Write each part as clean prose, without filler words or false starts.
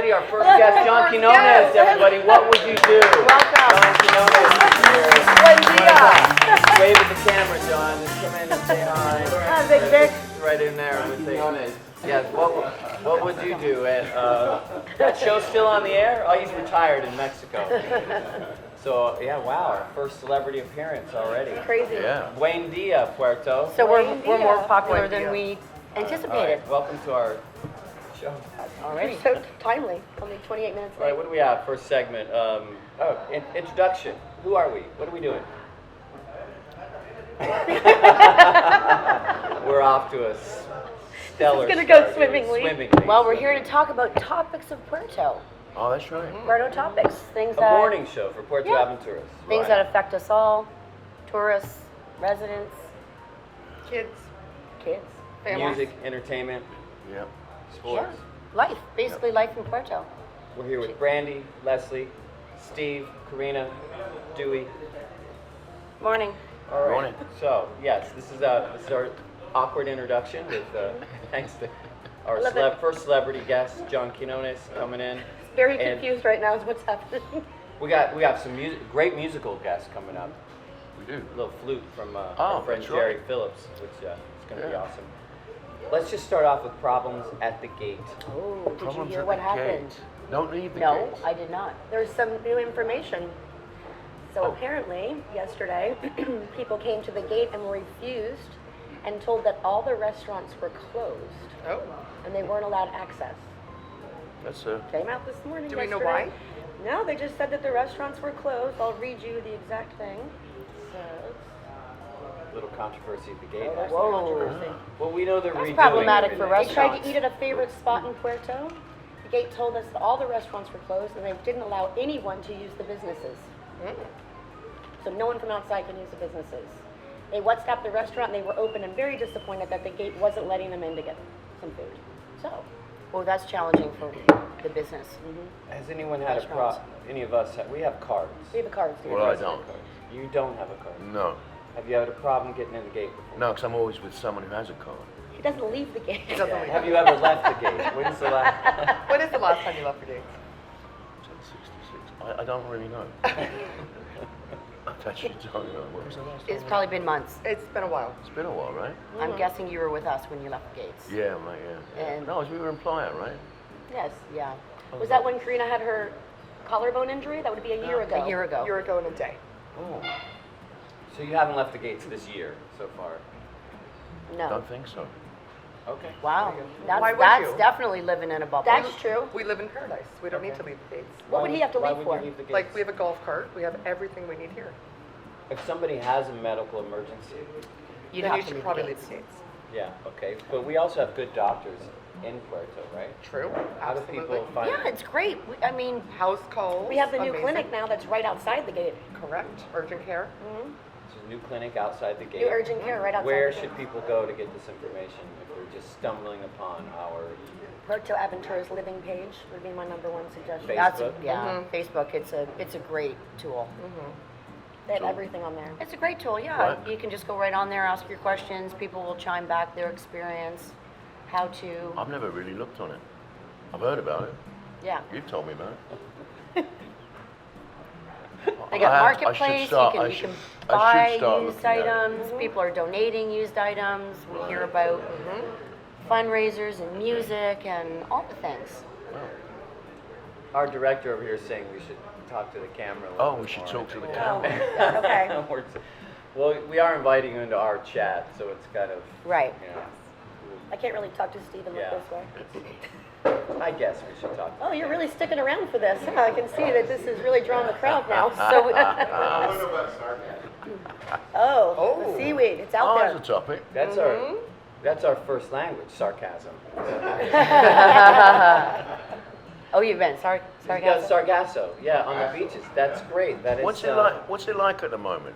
Brandi, our first guest, John Quinones, everybody. What would you do? Welcome. John Quinones is here. Buen dia. Wave at the camera, John. Just come in and say hi. Hi, Big Vic. Right in there. And say, yes, what would you do? That show's still on the air? Oh, he's retired in Mexico. So, yeah, wow, our first celebrity appearance already. Crazy. Yeah. Buen Dia Puerto. So we're more popular Buen dia. than we All anticipated. right, welcome to our show. Already. So timely, only 28 minutes All right, late. what do we have? First segment. Introduction. Who are we? What are we doing? We're off to a stellar This is gonna go start. swimmingly. Well, we're here to talk about topics of Puerto. Oh, that's right. Puerto topics. Things A that morning show for Puerto Yeah. Aventuras. things Right. that affect us all. Tourists, residents, Kids, kids. families. Music, entertainment, Yeah. sports. Life. Basically life in Puerto. We're here with Brandi, Leslie, Steve, Karina, Dewey. Morning. All right. Morning. So, yes, this is our awkward introduction with thanks to our Love it. first celebrity guest, John Quinones, coming in. Very And confused right now is what's happening. We got some great musical guests coming up. We do. A little flute from our friend that's Jerry right. Phillips, which is going to be Yeah. awesome. Let's just start off with problems at the gate. Oh, did you Problems hear at what the happened? gate. Don't leave the No, gates. I did not. There's some new information. So Oh. apparently, yesterday, people came to the gate and were refused and told that all the restaurants were closed Oh, and they weren't allowed access. That's Came out this morning. Do we know yesterday. why? No, they just said that the restaurants were closed. I'll read you the exact thing. So, Little controversy at the gate. there's Whoa. some controversy. Well, we know they're That's redoing problematic for everything. They tried restaurants. to eat at a favorite spot in Puerto. The gate told us that all the restaurants were closed and they didn't allow anyone to use the businesses. So no one from outside can use the businesses. They WhatsApped the restaurant and they were open and very disappointed that the gate wasn't letting them in to get some food. So, Well, that's challenging for the business. Has anyone had Restaurants. any of us, we have cards. we have a card. Well, I don't. You don't have a card. No. Have you had a problem getting in the gate before? No, because I'm always with someone who has a car. He doesn't leave the gate. He doesn't leave. Have you ever left the gate? When's the last? when is the last time you left for dates? 1066. I don't really know. I actually don't know. What was the last time? It's probably been months. It's been a while. It's been a while, right? I'm guessing you were with us when you left the gates. Yeah, right, yeah. And- No, we were in Playa, right? Yes, yeah. Was that when Karina had her collarbone injury? That would be a year ago. A year ago. A year ago in a day. Oh, So you haven't left the gates this year so far? No. don't think so. Okay. Wow. Why would That's you? definitely living in a bubble. That's true. We live in paradise. We don't need to leave the gates. What would he have to Why leave would for? you leave the gates? Like, we have a golf cart. We have everything we need here. If somebody has a medical emergency, You'd then have you to should leave probably the leave gates. the gates. yeah, okay. But we also have good doctors in Puerto, right? True. How do Absolutely. people find Yeah, it's great. I mean, House calls. We have the new amazing. clinic now that's right outside the gate. Correct. Urgent care. There's a new clinic outside the gate. New urgent care right outside Where the gate. should people go to get this information if they're just stumbling upon our Puerto Aventuras living page would be my number one suggestion. Facebook? that's Facebook. It's a great tool. They have everything on there. It's a great tool. Yeah, Right. you can just go right on there, ask your questions. People will chime back their experience, how to. I've never really looked on it. I've heard about it. Yeah, You've told me about it. they got I should marketplace. start- you I can should buy start used looking at it. items. People are donating used items. We hear about fundraisers and music and all the things. Our director over here is saying we should talk to the camera. a little Oh, bit we should more, I talk to think. the camera. Okay. Well, we are inviting you into our chat, so it's kind of, Right. you know, I can't really talk to Steve and look Yeah. this way. I guess we should talk. Oh, you're really sticking around for this. Huh? I can see that this is really drawing the crowd now. So we, Oh, the seaweed. It's out Oh, there. that's a topic. That's our first language, sarcasm. oh, you've been sorry. You got sargasso, yeah, on the beaches. That's great. That is. What's it like? What's it like at the moment?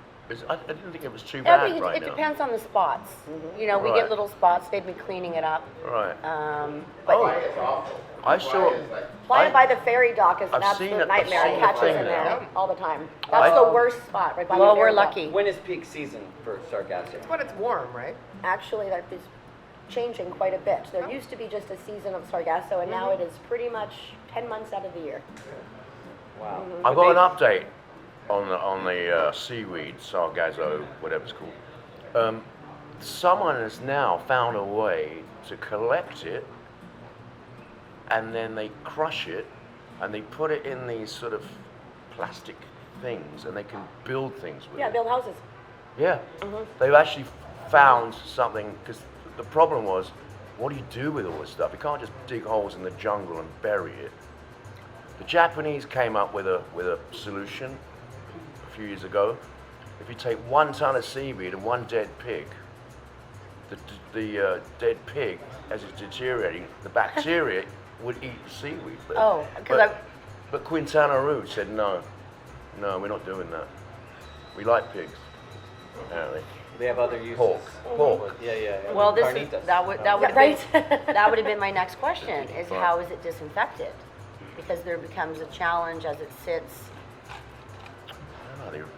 I didn't think it was too bad right It now. depends on the spots. You know, we Right. get little spots. They've been cleaning it up. Right. But I saw. Flying by the ferry dock is an I've seen absolute it- I've nightmare. seen It the catches thing in there now. all the time. That's the worst spot, right by the well, ferry we're dock. lucky. When is peak season for sargasso? When it's warm, right? Actually, that is changing quite a bit. There used to be just a season of sargasso, and now it is pretty much 10 months out of the year. Wow. I've got an update on the seaweed, sargasso, whatever it's called. Someone has now found a way to collect it, and then they crush it, and they put it in these sort of plastic things, and they can build things with Yeah, it. build houses. Yeah, they've actually found something, because the problem was, what do you do with all this stuff? You can't just dig holes in the jungle and bury it. The Japanese came up with a solution a few years ago. If you take 1 ton of seaweed and 1 dead pig, the dead pig, as it's deteriorating, the bacteria would eat the seaweed. Oh, 'cause but Quintana Roo said no, we're not doing that. We like pigs, apparently. They have other uses. Pork. Yeah. Well, Carnitas. that would Yeah, have right. been, that would have been my next question, is Fine. how is it disinfected? Because there becomes a challenge as it sits. I don't know, they-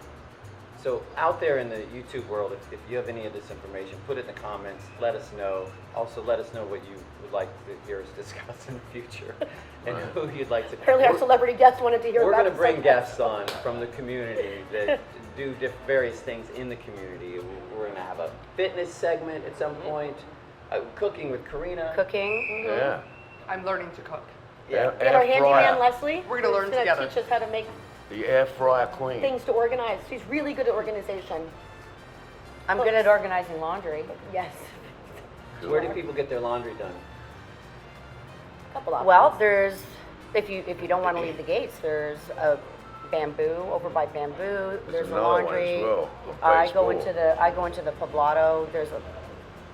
So out there in the YouTube world, if you have any of this information, put it in the comments. Let us know. Also, let us know what you would like to hear us discuss in the future, and who you'd like to. Apparently our celebrity guest wanted to hear We're about going to the bring subject. guests on from the community that do various things in the community. We're going to have a fitness segment at some point, cooking with Karina. Cooking. Yeah. I'm learning to cook. Yeah. We have our Air handyman fryer. Leslie. We're gonna learn who's together. Teach us how to make The air fryer queen. things to organize. She's really good at organization. I'm good at organizing laundry. Yes. Where do people get their laundry done? Couple options. Well, there's, if you don't want to leave the gates, there's a Bamboo, over by Bamboo. There's a another one laundry. as well, on I Phase go 4. into the Poblado. There's a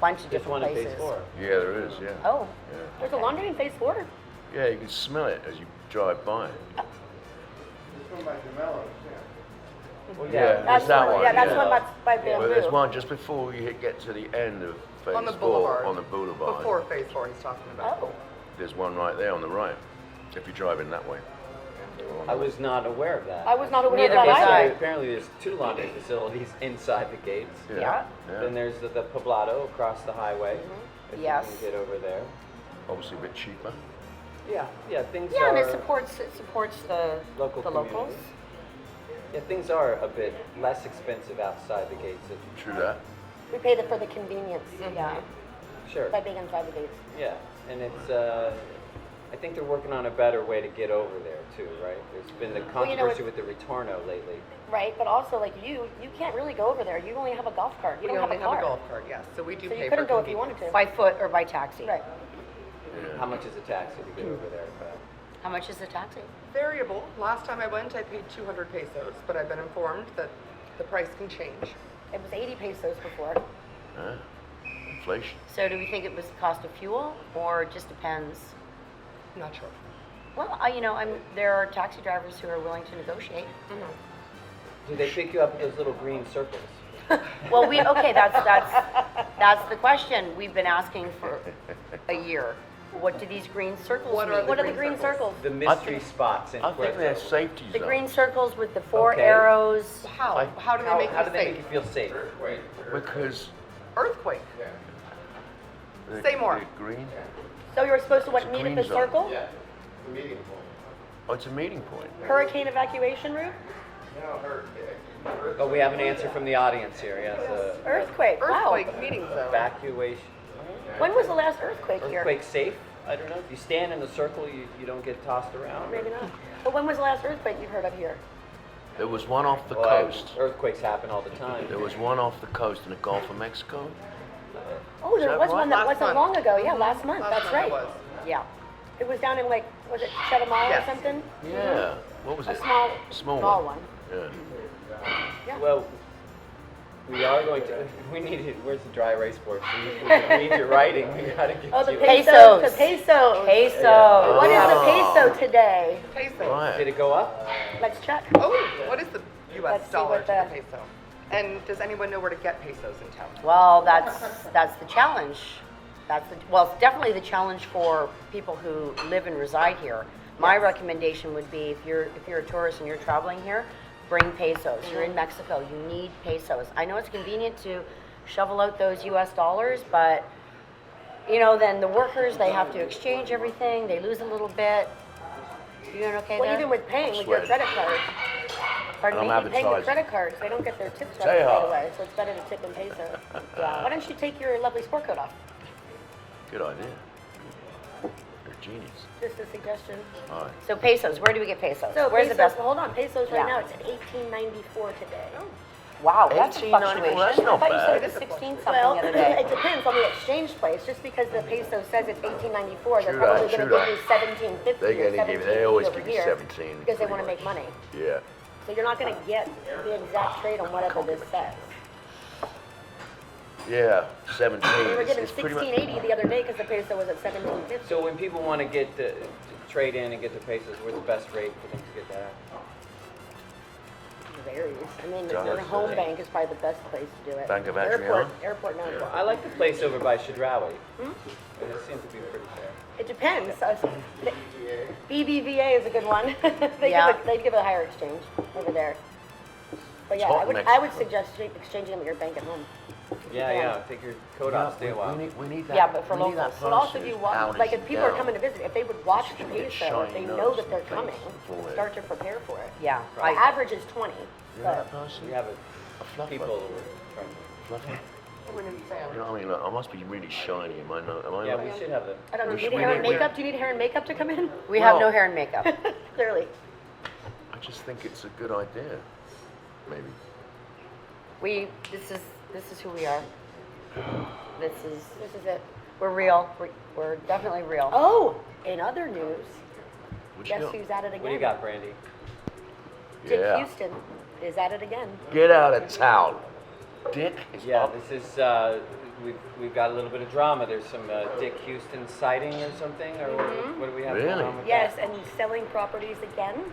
bunch of There's different one in places. phase 4. Yeah, there is, yeah. Oh, Yeah. There's a laundry in phase 4. Yeah, you can smell it as you drive by. Well, Yeah. That's that one. one, Yeah, that's yeah. one by Bamboo. Well, there's one just before you get to the end of phase On the 4, boulevard. on the boulevard. Before phase 4 he's talking about. Oh. There's one right there on the right, if you're driving that way. I was not aware of that. I was not aware Neither of that was So I. either. apparently there's 2 laundry facilities inside the gates. Yeah. Then there's the Poblado across the highway. If Yes. you can get over there. Obviously a bit cheaper. Yeah, things yeah, are. and it supports the Local the locals. community. Yeah, things are a bit less expensive outside the gates. True that. We pay for the convenience. Yeah. Sure. By being inside the gates. Yeah, and it's. I think they're working on a better way to get over there too, right? There's been the Well, you know, controversy with the Retorno lately. Right, but also like you can't really go over there. You only have a golf cart. You We don't only have a car. have a golf cart, yes. So we do So pay you for couldn't go if you convenience. wanted to. By foot or by taxi. Right. How much is a taxi to get over there? How much is the taxi? Variable. Last time I went, I paid 200 pesos, but I've been informed that the price can change. It was 80 pesos before. Huh? Inflation. So do we think it was the cost of fuel, or it just depends? Not sure. Well, there are taxi drivers who are willing to negotiate. Do they pick you up with those little green circles? Well, that's the question we've been asking for a year. What do these green circles What are mean? What are the green green circles? circles? The mystery spots in I think they're Puerto. safety zones. The green circles with the 4 Okay. arrows. How? Like- How do they make How you do they make safe? you feel safe? Because Earthquake. they're- Say more. they're green. So you were supposed to It's a meet at green the zone. circle? Oh, it's a meeting point. Hurricane evacuation route? Oh, we have an answer from the audience here. Yes. Earthquake. Wow. Earthquake meeting zone. Evacuation. When was the last earthquake here? Earthquake safe? I don't know. If you stand in the circle, you don't get tossed around. Maybe not. But when was the last earthquake you've heard of here? There was one off the Well, coast. Earthquakes happen all the time. There was one off the coast in the Gulf of Mexico. Oh, there that was right? one that Last wasn't month. long ago. Yeah, last month. Last That's month right. it was. Yeah. It was down in like, was it Chetumal Yes. or something? Yeah. What was A it? small Small one. Yeah. Well, we are going to. We need it. Where's the dry erase board? We can read your writing. We gotta get Oh, the you. pesos. Pesos. The pesos. Peso. Yeah. What is the Oh. peso today? Peso. Right. Did it go up? Let's check. Oh, what is the U.S. Let's see dollar what to the- the peso? And does anyone know where to get pesos in town? Well, that's the challenge. It's definitely the challenge for people who live and reside here. My recommendation would be if you're a tourist and you're traveling here, bring pesos. You're in Mexico, you need pesos. I know it's convenient to shovel out those US dollars, but then the workers, they have to exchange everything, they lose a little bit. You doing okay Well, there? even with paying with your Sweating. credit card, Pardon I'm me? having- paying with Advertising. credit cards, they don't get their tips right Tejas. away, so it's better to tip in peso. Why don't you take your lovely sport coat off? Good idea. You're a genius. Just a suggestion. All right. So pesos, where do we get pesos? So Where's pesos, the best? well, hold on, pesos right Yeah. now, it's at 18.94 today. Wow, that's a 18.94, fluctuation. that's not I thought you said bad. it was 16 something Well, the other day. it depends on the exchange place. Just because the peso says it's 18.94, they're True probably that, going true to give that. you 17.50 They're or gonna give you- 17.80 they always over give you here 17 because they pretty want to make much. money. Yeah. So you're not going to get the exact trade on whatever this says. Yeah, 17. We were getting It's pretty much- 16.80 the other day because the peso was at 17.50. So when people want to get to trade in and get their pesos, where's the best rate for them to get that? It varies. I mean, Does. your home bank is probably the best place to do it. Bank of Airport, Adriano? airport, no. I like the place over by Shadrawi. It seems to be pretty fair. It depends. BBVA is a good one. Yeah. They give a higher exchange over there. But yeah, hot in I would Mexico. suggest exchanging them at your bank at home. Yeah, yeah. Take your coat off, stay a while. We need that. Yeah, but for we need that locals. But also person if you who's watch, pounding like if people are down. coming to visit, if they would watch the Should get peso, if they shiny know nose that they're and face coming, before they- start to prepare for it. Yeah. The I- average is 20. You know But that person? We have A fluffer. people who are trying to. Fluffer. I wouldn't say. You know what I mean? Like, I must be really shiny in my nose. Am I Yeah, like- we should have them. I don't know. We Do you should- need hair and we need- makeup? Do you need hair and makeup to come in? We have Well- no hair and makeup. Clearly. I just think it's a good idea. Maybe. This is who we are. This is it. we're real. We're definitely real. Oh, in other news, What you guess got? who's at it again? What do you got, Brandi? Dick Yeah. Houston is at it again. Get out of town. Dick is Yeah, up. this is, we've got a little bit of drama. There's some Dick Houston sighting or something, or what do we have going Really? on with Yes, that? and he's selling properties again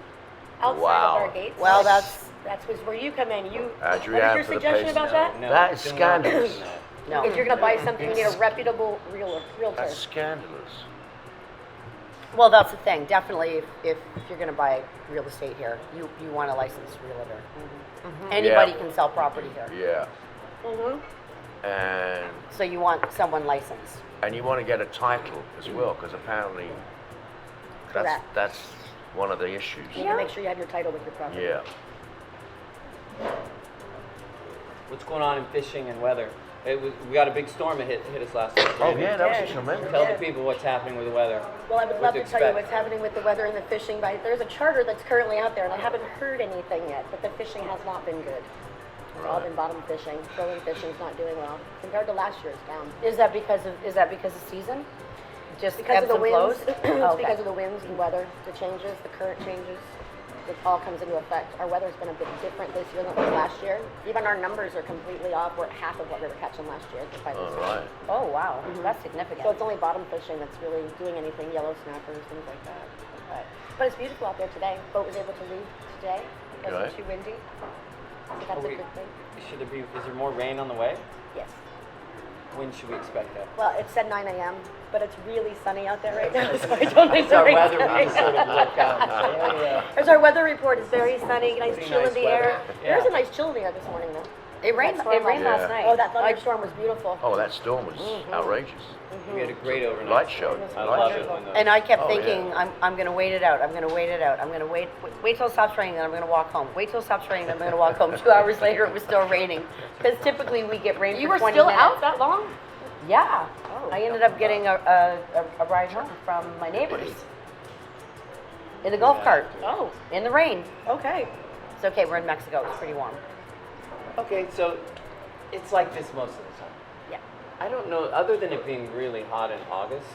outside Wow. of our gates. Well, that's was where you come in. What is Adrienne your for the suggestion pace. about that? No, That it's is been longer than scandalous. that. no. If you're going to buy something, you need a reputable realtor. That's scandalous. Well, that's the thing. Definitely, if you're going to buy real estate here, you want a licensed realtor. Anybody Yeah. can sell property here, Yeah. Mm-hmm. And so you want someone licensed. you want to get a title as well, because apparently Correct. that's one of the issues. You need to make sure you have your title with your property. Yeah. What's going on in fishing and weather? We got a big storm that hit us last week. Oh Brandi. yeah, that was did. tremendous. Tell the people what's happening with the weather. Well, I would What love to tell you what's happening with the weather and the fishing. There's a charter that's currently out there, and I haven't heard anything yet, but the fishing has not been good. It's all Right. been bottom fishing. Trolling fishing's not doing well. Compared to last year, it's down. Is that because of season? Just Because ebbs of the and winds, flows? it's Oh, okay. because of the winds and weather, the changes, the current changes. It all comes into effect. Our weather's been a bit different this year than it was last year. Even our numbers are completely off. We're at half of what we were catching last year. If I All listen. right. Oh wow, that's significant. So it's only bottom fishing that's really doing anything, yellow snappers, things like that. But it's beautiful out there today. Boat was able to leave today. It wasn't Right. too windy. So that's a good thing. Is there more rain on the way? Yes. When should we expect that? Well, it said 9 a.m., but it's really sunny out there right now, so I don't think It's our the rain's weather, we coming. just sort of look out and say, oh yeah. There's our weather report. It's very sunny, nice Pretty chill nice in the weather. air. Yeah. There's a nice chill in the air this morning, though. It rained. That storm It rained Yeah. last night. Oh, that thunderstorm was beautiful. Oh, that storm was outrageous. We had a great overnight. Light show. I Light love show. it when those- And I kept Oh, thinking, yeah. I'm going to wait it out. I'm going to wait it out. I'm going to wait till it stops raining, then I'm going to walk home. Wait till it stops raining, then I'm going to walk home. 2 hours later, it was still raining. Because typically we get rain You for were 20 still minutes. out that long? Yeah. Oh. I ended up getting a ride home from my neighbors in the golf cart Oh, in the rain. okay. It's okay. We're in Mexico. It's pretty warm. Okay, so it's like this most of the time. Yeah. I don't know, other than it being really hot in August,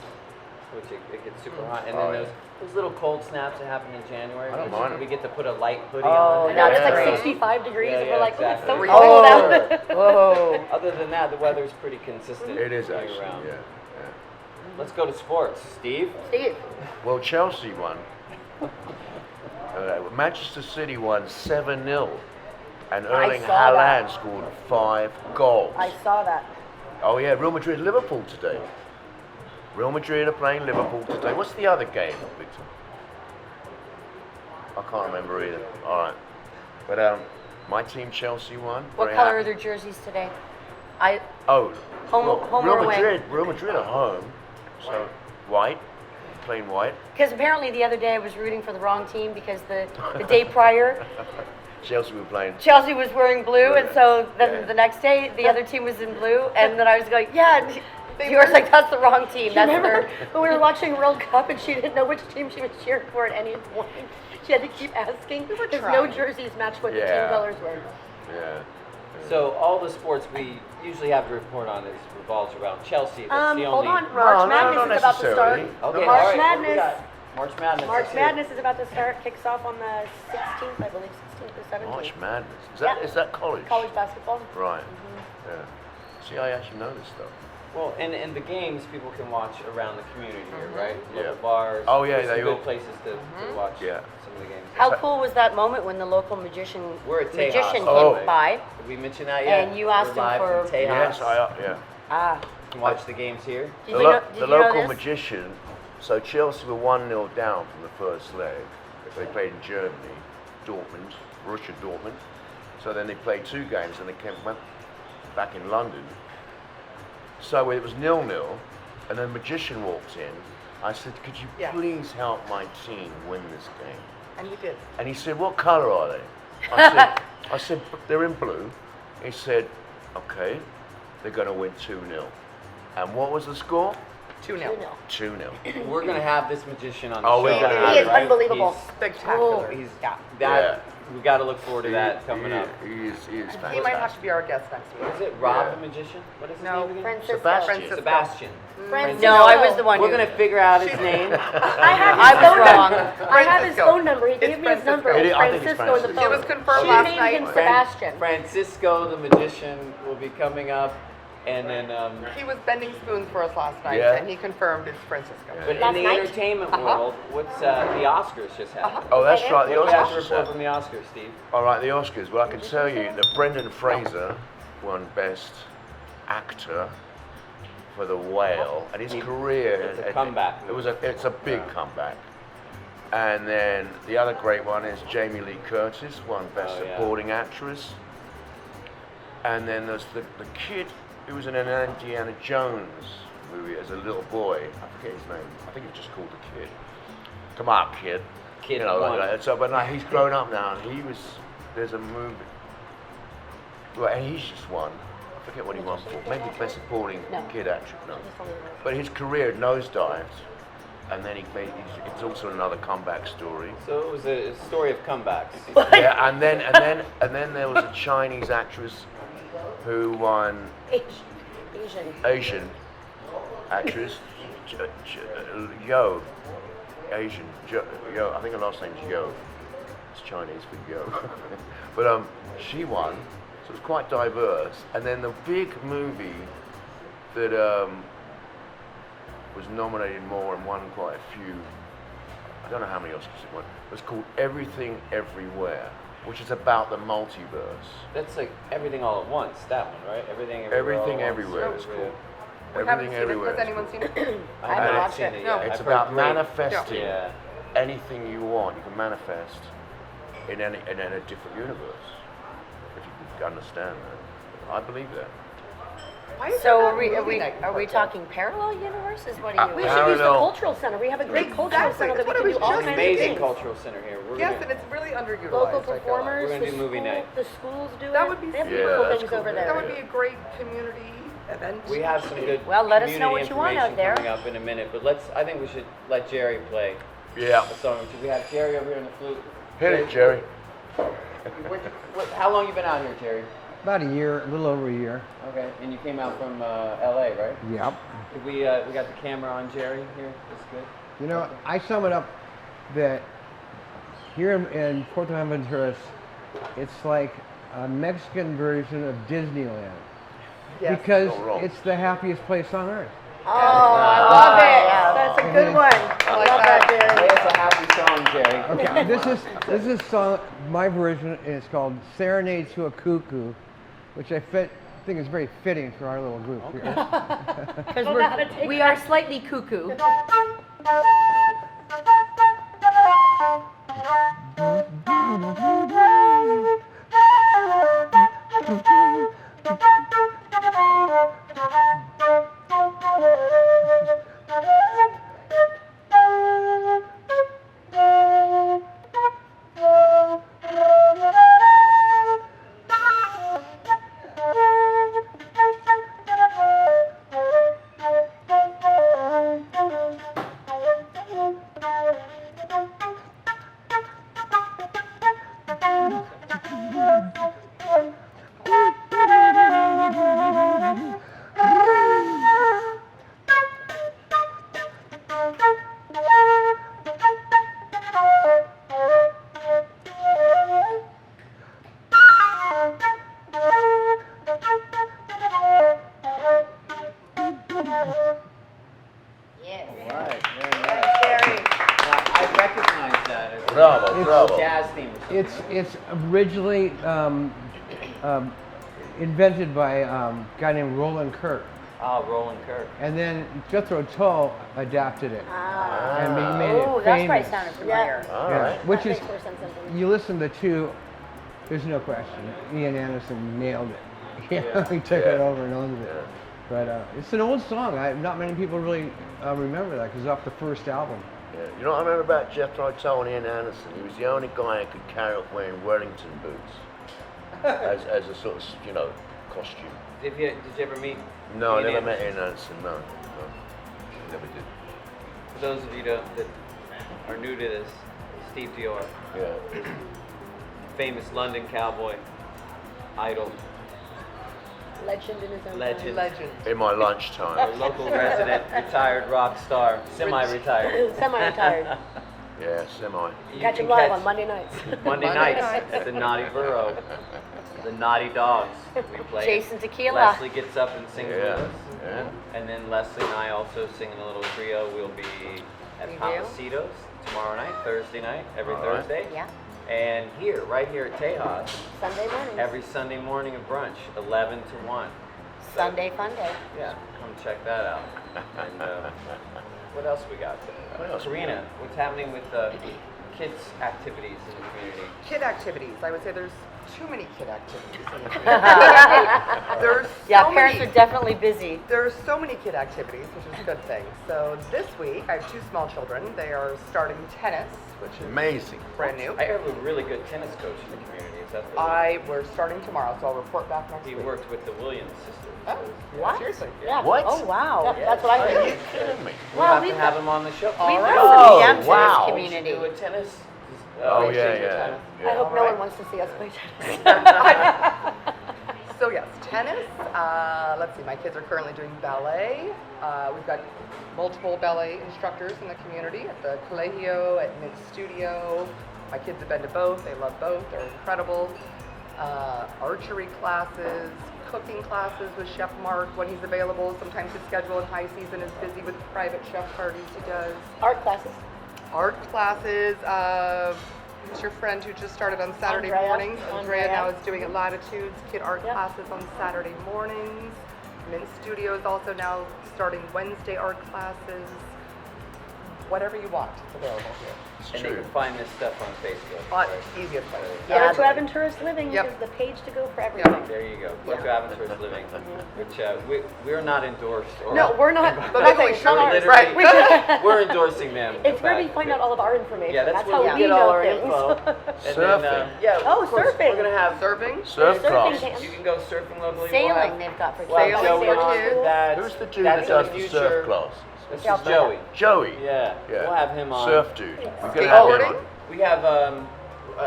which it gets super hot, and then Oh, yeah. those little cold snaps that happen in January, I don't which mind 'em. we get to put a light hoodie Oh, on. Now Yeah. it's like Right. 65 degrees, Yeah, and yeah, we're like, exactly. oh, it's Oh. so cold out. Whoa. Other than that, the weather's pretty consistent. It is year actually. round. Yeah. Let's go to sports. Steve? Steve, Well, Chelsea won. Manchester City won 7-0, and Erling saw that. Haaland scored 5 goals. I saw that. Oh yeah, Real Madrid, Liverpool today. Real Madrid are playing Liverpool today. What's the other game, Victor? I can't remember either. All right, but my team Chelsea won. What Very color happy. are their jerseys today? Oh, Home- well, home Real or away? Madrid. Real Madrid are home, so white, plain white. Because apparently the other day I was rooting for the wrong team because the day prior Chelsea were playing. Chelsea was wearing blue, and so then Yeah. the next day the other team was in blue, and then I was going, yeah. You were like, that's the wrong team. That's Remember their. when we were watching World Cup and she didn't know which team she was cheering for at any point? She had to keep asking because no trying. jerseys match what the Yeah. team colors were. Yeah. So all the sports we usually have to report on is revolves around Chelsea. That's the Hold only. on, March Madness not is about to start. necessarily. Okay, March all right, what do we Madness. got? March Madness. March let's hear it. Madness is about to start. Kicks off on the 16th, I believe, 16th or 17th. March Madness. Is that college? College basketball. Right. Yeah. See, I actually know this stuff. Well, and the games people can watch around the community here, right? Yeah. Little bars. Oh, yeah, there's some they good all- places to watch Yeah. some of the games. How cool was that moment when the local magician We're at Tejas. came Oh. by? Did we mention that yet? And you asked We're him live for- from Tejas. Yes, yeah. Ah, You can watch the games here. did you know The local this? magician. So Chelsea were 1-0 down from the first leg. They played in Germany, Dortmund, Borussia Dortmund. So then they played 2 games and they went back in London. So it was 0-0, and then the magician walked in. I said, could you Yeah. please help my team win this game? And you did. And he said, what colour are they? I said, they're in blue. He said, okay, they're going to win 2-0. And what was the score? 2-0. 2-0. We're gonna have this magician on the Oh, show. we're gonna have He is right? unbelievable. Spectacular. He's Yeah. that. We got to look forward to that coming up. He is fantastic. He might have to be our guest next week. Is it Rob Yeah. the magician? What is his No, name again? Francisco. Sebastian. Sebastian. Francisco. No, I was the one We're who. gonna figure out his name. I have his I was phone wrong. number. I have his Francisco. phone number. He It's gave me his number. Francisco. I think it's Francisco on the Francisco. phone. It was confirmed She last named night. him Sebastian. Francisco the magician will be coming up, and then. He was bending spoons for us last night, Yeah. and he confirmed it's Francisco. But in Last the night? entertainment world, what's the Oscars just happened? Oh, that's right, the What do you have to Oscars. report from the Oscars, Steve? All right, the Oscars. Well, I can tell you that Brendan Fraser won Best Actor for The Whale, and his career. It's a comeback. It's a big comeback. And then the other great one is Jamie Lee Curtis won Best Oh, yeah. Supporting Actress. And then there's the kid who was in an Indiana Jones movie as a little boy. I forget his name. I think it's just called The Kid. Come on, kid. Kid You know, won. so, but no, he's grown up now, and there's a movie. Well, and he's just won. I forget what he won for. Maybe Best Supporting Kid Actor. No. But his career nosedived, and then it's also another comeback story. So it was a story of comebacks. Yeah, and then there was a Chinese actress who won Asian. Asian actress, Yo. Asian, Yo. I think her last name's Yo. It's Chinese for Yo. But she won, so it's quite diverse. And then the big movie that was nominated more and won quite a few, I don't know how many Oscars it won, was called Everything Everywhere, which is about the multiverse. That's like Everything All at Once, that one, right? Everything Everywhere. Everything All at Once. Everywhere is called. We haven't Everything seen Everywhere. it. Has anyone seen it? I haven't haven't watched seen it. it No. yet. It's I've about heard great- manifesting Yeah. anything you want. You can manifest in a different universe. If you can understand that, I believe that. Why is So there are not we a movie night are we Porto? talking parallel universes? What do We you? should use the Parallel. cultural center. We have a great cultural Exactly. center that we That's can what do I all was kinds just of Amazing things. cultural center here. We're Yes, gonna- and it's really underutilized. Local I feel like. performers, We're gonna the do movie school- night. The schools do That it. would be They have Yeah, beautiful that's things cool. over That there. would be a great community event. We have some good Well, let us know community what you want out information there. coming up in a minute, but I think we should let Jerry play Yeah. a song. We have Jerry over here on the flute. Hit it, Jerry. How long you been out here, Jerry? About a year, a little over a year. Okay, and you came out from LA, right? Yep. Did we got the camera on Jerry here. That's good. You know, I sum it up that here in Puerto Aventuras, it's like a Mexican version of Disneyland. Yes. Because No wrong. it's the happiest place on earth. Oh, I love it. That's a good one. I like love that. that, Hey, Jerry. it's a happy song, Jerry. Okay, this is song, my version, and it's called Serenade to a Cuckoo, which I think is very fitting for our little group here. Because Don't know how to take we are slightly cuckoo. trouble. jazz theme or something. It's originally invented by a guy named Roland Kirk, Oh, Roland Kirk. and then Jethro Tull adapted it and made it Oh, that's why it famous. sounded familiar. All Yeah, right. which That is makes more sense than- you listen to two. There's no question. Ian Anderson nailed it. He took it over and owned it. But it's an old song. Not many people really remember that because it's off the first album. Yeah. You know what I remember about Jethro Tull and Ian Anderson? He was the only guy who could carry off wearing Wellington boots as a sort of, costume. Did you ever meet? No, I Ian never met Anderson? Ian Anderson. No. Never did. For those of you that are new to this, Steve Dior, Yeah. famous London cowboy, idol, Legend in his own legend, Legend. In my our lunchtime. local resident, retired rock star, semi-retired. time. Semi-retired. Yeah, semi. You Catch can him live on Monday nights. Monday nights at the Naughty Borough, the Naughty Dogs. We play. Jason Tequila. Leslie gets up and sings with Yeah. us. Yeah. And then Leslie and I also sing in a little trio. We'll be at You do? Papacito's tomorrow night, Thursday night, every All right. Thursday. Yeah. And here, right here at Tejas, Sunday mornings. every Sunday morning at brunch, 11 to 1. So, Sunday fun day. Yeah, come check that out. And what else we got? What else we Karina, what's happening with kids' activities in the community? Kid activities. I would say there's too many kid activities in the community. There's Yeah, so parents many. are definitely busy. There's so many kid activities, which is a good thing. So this week, I have two small children. They are starting tennis, which is Amazing. brand new. I heard a really good tennis coach in the community. Is that the We're starting tomorrow, so I'll report back next He week. worked with the Williams sisters. Oh, What? seriously? Yeah. What? Oh, wow. Yeah, that's what I Are you heard. kidding me? We'll Well, have to we've have got- him on the show. We've All got right. some gems in wow. this We community. should do a tennis. Oh, exchange yeah, of yeah. tennis. I hope no Alright. one wants to see us play tennis. So yes, tennis. Let's see, my kids are currently doing ballet. We've got multiple ballet instructors in the community at the Colegio, at Mint Studio. My kids have been to both. They love both. They're incredible. Archery classes, cooking classes with Chef Mark when he's available. Sometimes his schedule in high season is busy with private chef parties he does. Art classes. Art classes. Who's your friend who just started on Saturday Andrea. mornings? Andrea now Andrea. is doing at Latitudes kid art Yep. classes on Saturday mornings. Mint Studio is also now starting Wednesday art classes. Whatever you want, it's available here. It's And they true. can find this stuff on Facebook. But right? easiest way. Yeah. Puerto Aventuras Living Yep. is the page to go for everything. There you go. Puerto Yeah. Aventuras Living, which we're not endorsed. Or No, we're not. But maybe we Nothing. should. Not ours. Literally, Right. we're endorsing them. It's in where we fact. find out all of our information. Yeah, that's how where we we get all know our things. info. And Surfing. then, yeah, Oh, of course, surfing. We're gonna have Serving. Surf Surfing class. camp. You can go surfing locally. Sailing they've got for Well, kids. Sailing Joey for on kids. that. Who's the dude that that's does in the the surf future. class? This is Yeah. Joey. Joey. Yeah. Yeah. We'll have him on. Surf dude. We're gonna have him Skateboarding? on. We have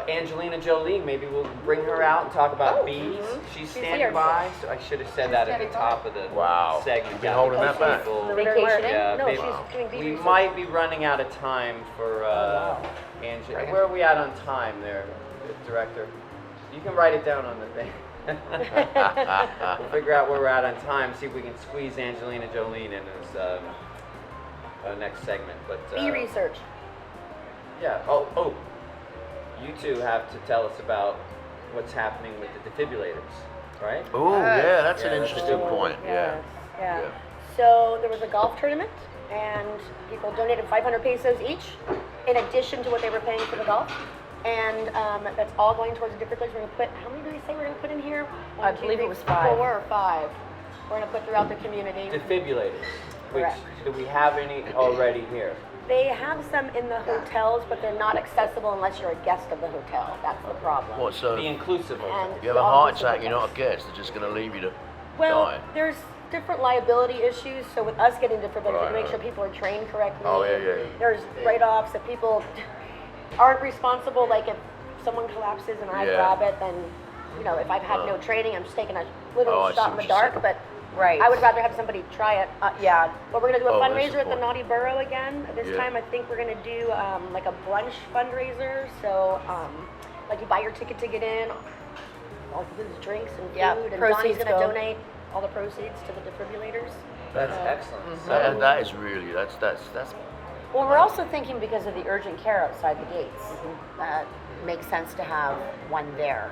Angelina Jolie. Maybe we'll bring her out and talk about bees. She's standing here. by. So I should have said that at the top of the Wow. segment. You've been holding that back. People- Vacationing? Yeah, No, maybe. she's doing bee We research. might be running out of time for Angela. Where are we at on time there, Director? You can write it down on the thing. We'll figure out where we're at on time, see if we can squeeze Angelina Jolie in as next segment. But Bee research. yeah. Oh. You two have to tell us about what's happening with the defibrillators, right? Oh, yeah, that's Yeah, an that's a interesting good point. Yeah. Yeah. Yeah. So there was a golf tournament, and people donated 500 pesos each, in addition to what they were paying for the golf. And that's all going towards a different place. We're going to put, how many did we say we're going to put in here? I believe it was 5. 4 or 5. We're going to put throughout the community. Defibrillators. Which Correct. do we have any already here? They have some in the hotels, but they're not accessible unless you're a guest of the hotel. That's the problem. What, so Be if inclusive of And it. you have a all heart inclusive attack, you're not a hotels. guest, they're just going to leave you to Well, die. there's different liability issues. So with us getting defibrillators, we Right, make right. sure people are trained correctly. Oh, yeah, yeah. There's write-offs if people aren't responsible. Like if someone collapses and I Yeah. grab it, then if I've had no training, I'm just taking a little Oh, I see shot in what the you're dark. saying. But Right. I would rather have somebody try it. Yeah. But we're gonna do a Oh, that's fundraiser the at the point. Naughty Borough again. This Yeah. time I think we're gonna do like a brunch fundraiser. So like you buy your ticket to get in, all you do is drinks and food, Yeah, and Donnie's proceeds gonna go. donate all the proceeds to the defibrillators. That's excellent. That, So, that is really, that's Well, we're also thinking because of the urgent care outside the gates, that makes sense to have one there.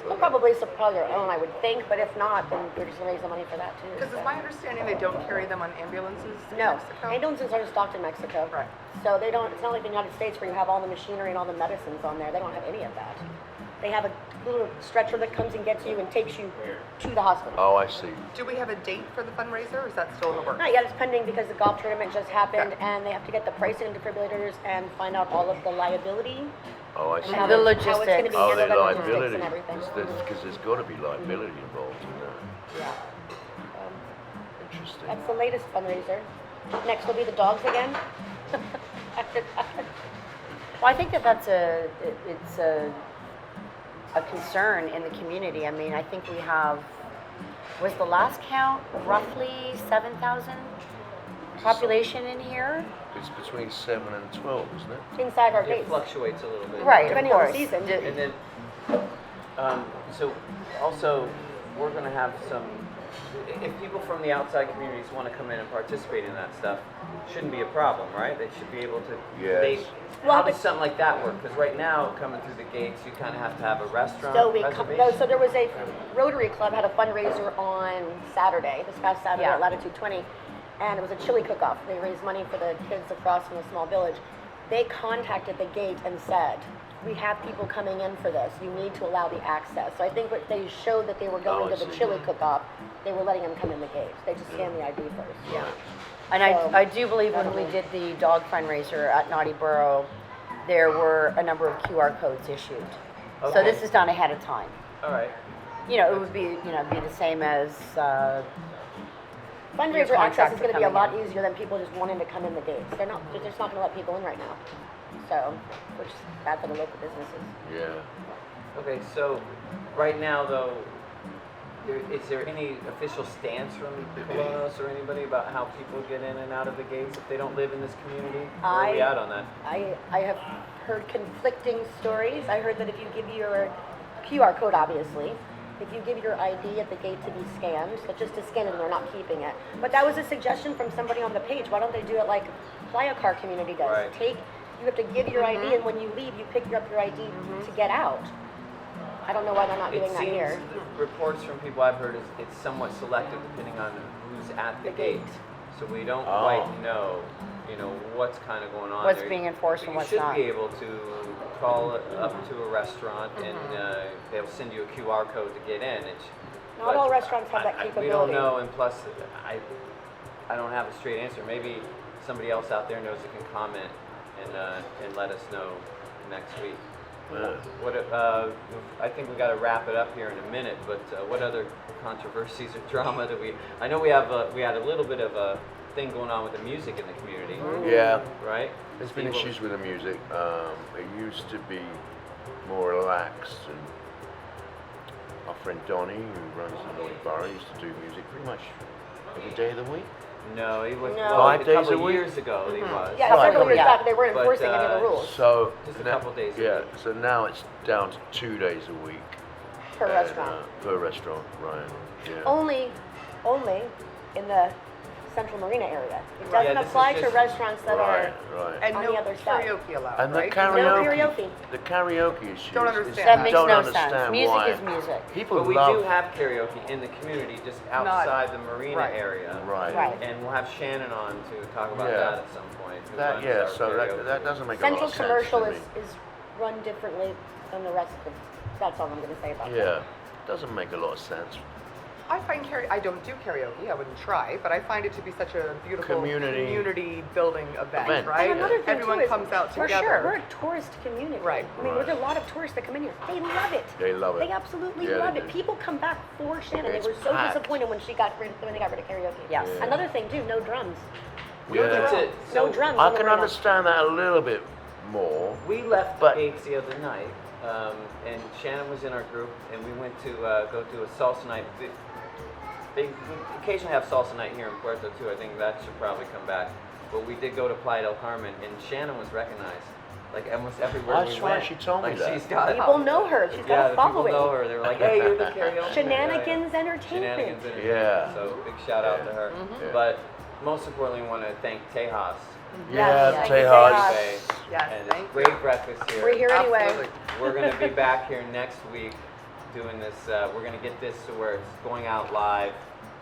They'll probably supply their own, I would think, but if not, then they're just gonna raise the money for that too. Because it's my understanding they don't carry them on ambulances in No, Mexico? ambulances are stocked in Mexico. Right. So they don't, it's not like the United States where you have all the machinery and all the medicines on there. They don't have any of that. They have a little stretcher that comes and gets you and takes you to the hospital. Oh, I see. Do we have a date for the fundraiser, or is that still in the works? Not yet, it's pending because the golf tournament just happened and they have to get the pricing of defibrillators and find out all of the liability. Oh, I see. And the How it's gonna logistics. be Oh, handled the and logistics liability. and everything. Because there's got to be liability involved in that. Yeah. Interesting. That's the latest fundraiser. Next will be the dogs again. After that. Well, I think that it's a concern in the community. I mean, I think we have, was the last count roughly 7,000 population in here? It's between 7 and 12, isn't it? Inside our It gates. fluctuates a little bit. Right, of Depending on the course. season. And then, so also, we're gonna have some, if people from the outside communities wanna come in and participate in that stuff, shouldn't be a problem, right? They should be able to. Yes. How Well, does but- something like that work? Because right now, coming through the gates, you kinda have to have a restaurant So reservation. so there was a Rotary Club had a fundraiser on Saturday, this past Saturday Yeah. at Latitude 20, and it was a chili cook-off. They raised money for the kids across from a small village. They contacted the gate and said, "We have people coming in for this. You need to allow the access." So I think what they showed that they were going Oh, I to the see. chili cook-off, they were letting them come in the gate. They just scanned the ID first. Yeah. And So- I do believe when we did the dog fundraiser at Naughty Borough, there were a number of QR codes issued. So Okay. this is done ahead of time. All right. You know, it would be, be the same as, Fundraiser Your access contract is for going to be a lot coming easier than people just wanting to come in the gates. They're just not going to let people in right now. So, which is bad for the local businesses. Yeah. Okay, so right now though, is there any official stance from Colonos or anybody about how people get in and out of the gates if they don't live in this community? Where are we at on that? I have heard conflicting stories. I heard that if you give your QR code, obviously, if you give your ID at the gate to be scanned, so just to scan it and they're not keeping it. But that was a suggestion from somebody on the page. Why don't they do it like Playa Car community does? Right. You have to give your ID, and when you leave, you pick up your ID to get out. I don't know why they're not It doing that seems, here. reports from people I've heard, is it's somewhat selective depending on who's at the The gate. gate. So we don't Oh. quite know, what's kind of going on What's there. being enforced But and what's You not. should be able to call it up to a restaurant and they'll send you a QR code to get in. Not but all restaurants have that We capability. don't know, and plus, I don't have a straight answer. Maybe somebody else out there knows that can comment and let us know next week. Yeah. I think we got to wrap it up here in a minute, but what other controversies or drama do we? I know we had a little bit of a thing going on with the music in the community, Yeah. right? There's been Steve, what- issues with the music. It used to be more relaxed, and our friend Donnie, who runs the Naughty Bar, used to do music pretty much every day of the week. No, he was No. well, 5 a days couple a week? years ago. He was. Yeah, Right. several years Yeah. back, they weren't But, enforcing any of the rules So Just a now- couple days a Yeah. week. So now it's down to 2 days a week. per and, restaurant. Per restaurant, right? Yeah. Only in the Central Marina area. It Right. doesn't Yeah, this is apply to just- restaurants that right, are. right. And On no the other side. karaoke allowed, And the right? karaoke, karaoke. the karaoke issue. Don't is- understand that that. makes don't no understand sense. Music why. is music. People But we love. do have karaoke in the community, just outside the marina Right. area. Right. Right. And we'll have Shannon on to talk about Yeah. that at some point. who That runs yeah. our So karaoke. that doesn't make a Central lot of sense Commercial to me. is run differently than the rest of the, that's all I'm gonna say about that. Yeah. Doesn't make a lot of sense. I find I don't do karaoke, I wouldn't try, but I find it to be such a beautiful Community building event, event. right? And another thing Everyone too is, comes out for together. sure, we're a tourist community. Right. I mean, Right. there's a lot of tourists that come in here. They love it. They love it. They absolutely Yeah, love they it. do. People come back for Shannon. It's They were so packed. disappointed when they got rid of karaoke. Yes. Yeah. Another thing too, no drums. Yeah. That's it. No So drums. I on the can marina. understand that a little bit more. we left But- the gates the other night, and Shannon was in our group, and we went to go to a salsa night. We occasionally have salsa night here in Puerto too. I think that should probably come back. But we did go to Playa del Carmen, and Shannon was recognized. Like almost everywhere That's we right, went. she told me like that. She's got People know her. She's yeah, got a the people following. know her. They're like, hey, you're the karaoke. Shenanigans Yeah. Entertainment. Shenanigans Entertainment. Yeah. So big shout out Yeah. to her. Yeah. But most importantly, I want to thank Tejas Yeah, Yes, Tejas. Buffet. Yes, And thank it's great breakfast here. We're here anyway. Absolutely. We're going to be back here next week doing this. We're going to get this to where it's going out live.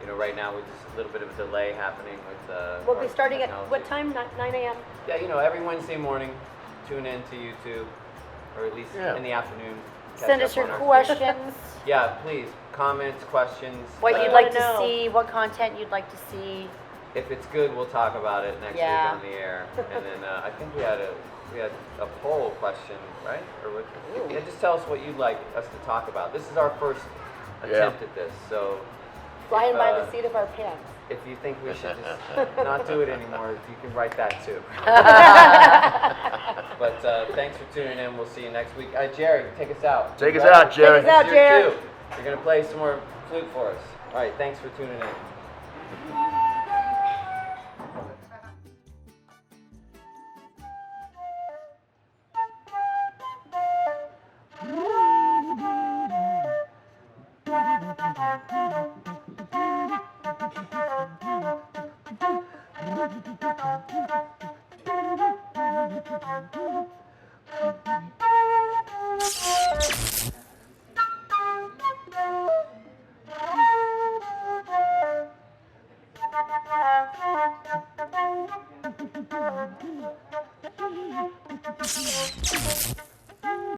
You know, right now, with just a little bit of a delay happening with We'll our be starting at, technology. what time? 9 a.m.? Yeah, you know, every Wednesday morning, tune in to YouTube, or at least Yeah. in the afternoon. catch Send up us your on our questions, Yeah, please, comments, questions. what What you'd you like wanna to know. see, what content you'd like to see. If it's good, we'll talk about it next Yeah. week on the air. And then I think we had a poll question, right? Or what? Yeah, just tell us what you'd like us to talk about. This is our first attempt at this, so Flying if, by the seat of our pants. if you think we should just not do it anymore, you can write that too. But thanks for tuning in. We'll see you next week. Jerry, take us out. Take us Right? out, Jerry. Take us out, Next year, Jerry. too. You're gonna play some more flute for us. All right, thanks for tuning in.